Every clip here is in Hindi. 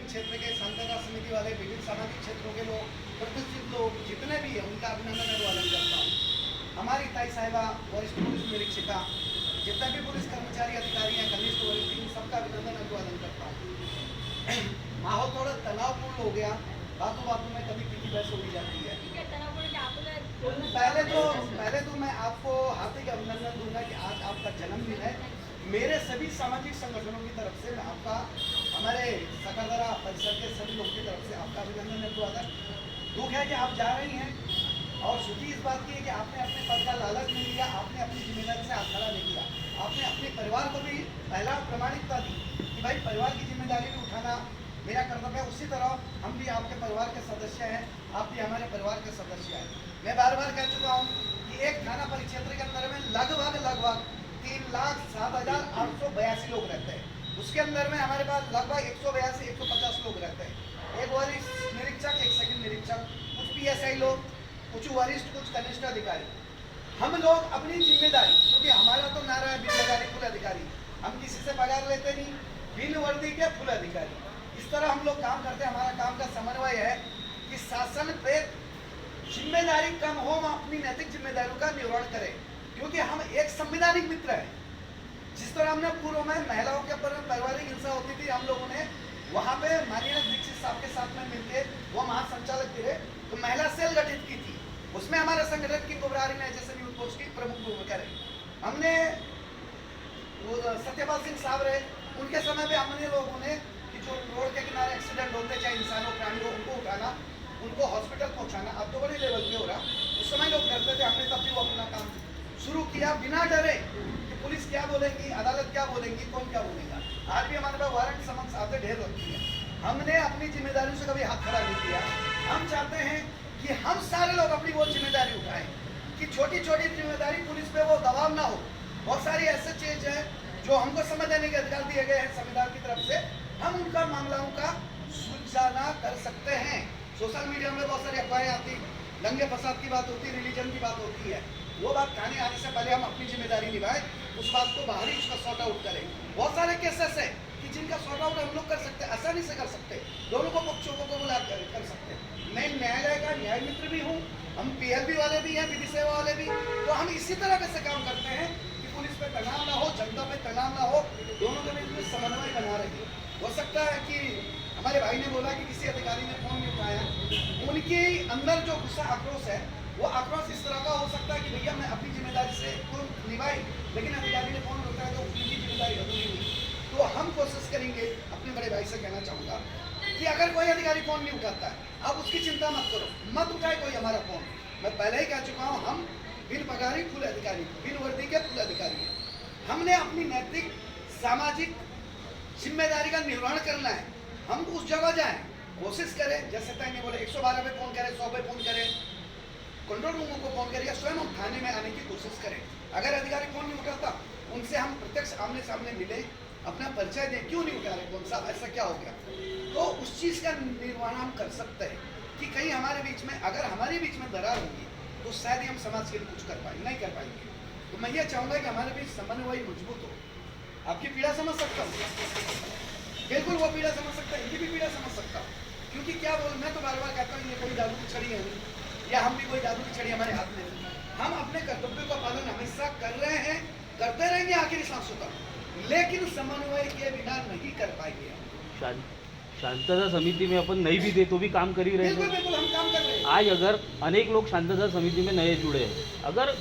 क्षेत्र के शांतता समिति वाले, विभिन्न सामाजिक क्षेत्रों के लोग, प्रतिष्ठित लोग जितने भी हैं उनका अभिनंदन अभिवादन करता हूँ। हमारी ताई साहिबा, वरिष्ठ पुलिस निरीक्षिका, जितने भी पुलिस कर्मचारी अधिकारी हैं, कनिष्ठ वरिष्ठ, इन सबका अभिनंदन अभिवादन करता हूँ। माहौल थोड़ा तनावपूर्ण हो गया, बातों बातों में कभी किसी बहस हो जाती है। पहले तो मैं आपको हार्दिक अभिनंदन दूंगा कि आज आपका जन्मदिन है। मेरे सभी सामाजिक संगठनों की तरफ से मैं आपका, हमारे सकरदरा परिसर के सभी लोगों की तरफ से आपका अभिनंदन अभिवादन। दुख है कि आप जा रही हैं, और सुखी इस बात की है कि आपने अपने पद का लालच नहीं लिया, आपने अपनी जिम्मेदारी से हाथ खड़ा नहीं किया, आपने अपने परिवार को भी पहला प्रमाणिकता दी कि भाई परिवार की जिम्मेदारी भी उठाना मेरा कर्तव्य है। उसी तरह हम भी आपके परिवार के सदस्य हैं, आप भी हमारे परिवार के सदस्य हैं। मैं बार बार कह चुका हूँ कि एक थाना परिक्षेत्र के अंदर में लगभग 3,07,882 लोग रहते हैं। उसके अंदर में हमारे पास लगभग 182-150 लोग रहते हैं। एक वरिष्ठ निरीक्षक, एक सेकंड निरीक्षक, कुछ PSI लोग, कुछ वरिष्ठ, कुछ कनिष्ठ अधिकारी। हम लोग अपनी जिम्मेदारी, क्योंकि हमारा तो नारा है बिन पगारी फुल अधिकारी, हम किसी से पगार लेते नहीं, बिन वर्दी के फुल अधिकारी। इस तरह हम लोग काम करते हैं। हमारा काम का समन्वय है कि शासन पे जिम्मेदारी कम हो, हम अपनी नैतिक जिम्मेदारियों का निर्वहन करें, क्योंकि हम एक संवैधानिक मित्र हैं। जिस तरह हमने पूर्व में महिलाओं के ऊपर पारिवारिक हिंसा होती थी, हम लोगों ने वहाँ पे माननीय दीक्षित साहब के साथ में मिलकर, वो महासंचालक थे, तो महिला सेल गठित की थी। उसमें हमारे संगठन की कुबरारी ने जैसे यूथ फोर्स की प्रमुख भूमिका रही। हमने सत्यपाल सिंह साहब रहे, उनके समय पे हमने लोगों ने कि जो रोड के किनारे एक्सीडेंट होते, चाहे इंसानों प्राणियों, उनको उठाना, उनको हॉस्पिटल पहुंचाना, अब तो बड़े लेवल पे हो रहा, उस समय लोग डरते थे, हमने तब भी वो अपना काम शुरू किया बिना डरे कि पुलिस क्या बोलेगी, अदालत क्या बोलेगी, कौन क्या बोलेगा। आज भी हमारे पास वारंट समन्स आते ढेर होती है। हमने अपनी जिम्मेदारियों से कभी हाथ खड़ा नहीं किया। हम चाहते हैं कि हम सारे लोग अपनी वो जिम्मेदारी उठाएं कि छोटी छोटी जिम्मेदारी पुलिस पे वो दबाव ना हो। बहुत सारी ऐसे चीज है जो हमको समझ देने के अधिकार दिए गए हैं संविधान की तरफ से, हम उनका मामलों का सुलझाना कर सकते हैं। सोशल मीडिया में बहुत सारी अफवाहें आती, दंगे फसाद की बात होती, रिलीजन की बात होती है। वो बात कहने आने से पहले हम अपनी जिम्मेदारी निभाएं, उस बात को बाहरी उसका सॉर्ट आउट करें। बहुत सारे केसेस है कि जिनका सॉर्ट आउट हम लोग कर सकते हैं, आसानी से कर सकते हैं, दोनों को पक्षों को बुला कर सकते हैं। मैं न्यायालय का न्याय मित्र भी हूँ, हम PLB वाले भी हैं, विधि सेवा वाले भी, तो हम इसी तरह से काम करते हैं कि पुलिस पे तनाव ना हो, जनता पे तनाव ना हो, दोनों के बीच में समन्वय बना रहे। हो सकता है कि हमारे भाई ने बोला कि किसी अधिकारी ने फोन नहीं उठाया, उनके अंदर जो गुस्सा आक्रोश है, वो आक्रोश इस तरह का हो सकता है कि भैया मैं अपनी जिम्मेदारी से तो निभाई, लेकिन अधिकारी ने फोन उठाया तो उनकी जिम्मेदारी अधूरी हुई। तो हम कोशिश करेंगे, अपने बड़े भाई से कहना चाहूँगा कि अगर कोई अधिकारी फोन नहीं उठाता है, आप उसकी चिंता मत करो, मत उठाए कोई हमारा फोन। मैं पहले ही कह चुका हूँ, हम बिन पगारी फुल अधिकारी, बिन वर्दी के फुल अधिकारी हैं। हमने अपनी नैतिक सामाजिक जिम्मेदारी का निर्वहन करना है। हम उस जगह जाएं, कोशिश करें, जैसे तय बोले 112 पे फोन करें, 100 पे फोन करें, कंट्रोल रूमों को फोन करें, या स्वयं हम थाने में आने की कोशिश करें। अगर अधिकारी फोन नहीं उठाता, उनसे हम प्रत्यक्ष आमने सामने मिले, अपना परिचय दें, क्यों नहीं उठा रहे फोन साहब, ऐसा क्या हो गया। तो उस चीज़ का निर्वहन हम कर सकते हैं कि कहीं हमारे बीच में, अगर हमारे बीच में दरार होगी तो शायद ही हम समाज के लिए कुछ कर पाएंगे, नहीं कर पाएंगे। तो मैं ये चाहूँगा कि हमारे बीच समन्वय मजबूत हो। आपकी पीड़ा समझ सकता हूँ, बिल्कुल वो पीड़ा समझ सकता है, इनकी भी पीड़ा समझ सकता हूँ, क्योंकि क्या बोल, मैं तो बार बार कहता हूँ ये कोई जादू की छड़ी है नहीं, या हम भी कोई जादू की छड़ी हमारे हाथ में नहीं। हम अपने कर्तव्यों का पालन हमेशा कर रहे हैं, करते रहेंगे आखिरी सांसों तक, लेकिन समन्वय के बिना नहीं कर पाएंगे। शांतता समिति में अपन नहीं भी थे तो भी काम कर ही रहे हैं। बिल्कुल हम काम कर रहे हैं। आज अगर अनेक लोग शांतता समिति में नए जुड़े हैं, अगर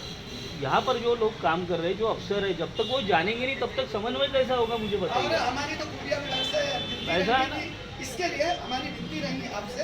यहाँ पर जो लोग काम कर रहे हैं, जो अफसर है, जब तक वो जानेंगे नहीं तब तक समन्वय कैसा होगा, मुझे बताइए। हमारी तो खुफिया विभाग से ऐसा इसके लिए हमारी विनती रहेगी आपसे